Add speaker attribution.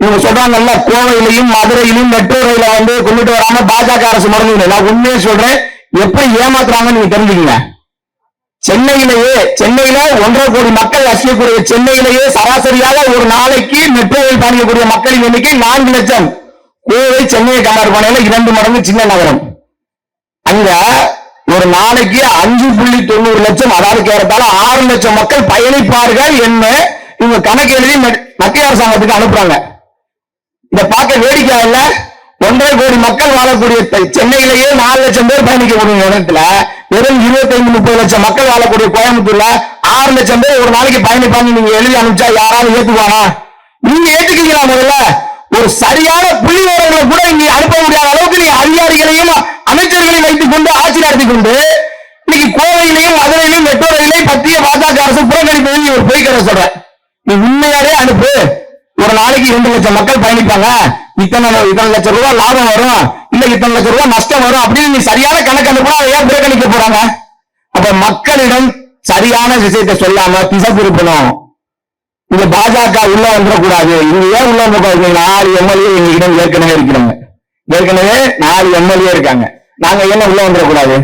Speaker 1: இவங்க சொல்றாங்கல்ல, கோவையிலையும் மதுரையிலும் மெட்ரோ ரயில வந்து கொண்டுட்டு வராம பாஜக அரசு மறந்து. நான் உண்மையை சொல்றேன், எப்படி ஏமாத்துறாங்கன்னு நீங்க தெரிஞ்சுக்கங்க. சென்னையில 1.5 கோடி மக்கள் வசிக்கக்கூடிய சென்னையிலேயே சராசரியாக ஒரு நாளைக்கு மெட்ரோ ரயில் பயணிக்கக்கூடிய மக்களின் எண்ணிக்கை 4 லட்சம். கோவை சென்னையை கம்பேர் பண்ணையில 2 மடங்கு சின்ன நகரம். அங்க ஒரு நாளைக்கு 5.90 லட்சம், அதாவது கேரளால 6 லட்சம் மக்கள் பயணிப்பார்கள் என்ன இவங்க கணக்கு எழுதி மத்திய அரசாங்கத்துக்கு அனுப்புறாங்க. இத பார்க்க வேடிக்கை இல்ல? 1.5 கோடி மக்கள் வாழக்கூடிய சென்னையிலேயே 4 லட்சம் பேர் பயணிக்கக்கூடிய இடத்துல வெறும் 25-30 லட்சம் மக்கள் வாழக்கூடிய கோயம்புத்தூர்ல 6 லட்சம் பேர் ஒரு நாளைக்கு பயணிப்பாங்க. நீங்க எழுதி அனுப்பிச்சா யாராவது ஏத்துக்குவானா? நீங்க ஏத்துக்கீங்களா? முதல்ல ஒரு சரியான புள்ளி விவரங்களை கூட இங்க அனுப்ப முடியாத அளவுக்கு நீங்க அதிகாரிகளையும் அமைச்சர்களையும் வைத்துக் கொண்டு ஆட்சி நடத்தி கொண்டு இன்னைக்கு கோவையிலையும் மதுரையிலையும் மெட்ரோ ரயிலை பற்றிய பாஜக அரசு புறக்கணிப்பது ஒரு பொய்க்கதை சொல்ற. நீ உண்மையாவே அனுப்பு. ஒரு நாளைக்கு 2 லட்சம் மக்கள் பயணிப்பாங்க, இத்தனை லட்சம் ரூபாய் லாபம் வரும், இல்ல இத்தனை லட்சம் ரூபாய் நஷ்டம் வரும் அப்படின்னு நீ சரியான கணக்கு அனுப்புனா அதை ஏன் புறக்கணிக்க போறாங்க? அப்ப மக்களிடம் சரியான விஷயத்தை சொல்லாம திசை திருப்பணும். இங்க பாஜக உள்ள வந்துடக்கூடாது. இங்க ஏன் உள்ள வந்துக்கூடாது? 4 எம்எல்ஏ எங்ககிட்ட ஏற்கனவே இருக்கிறாங்க. ஏற்கனவே 4 எம்எல்ஏ இருக்காங்க. நாங்க என்ன உள்ள வந்துடக்கூடாது?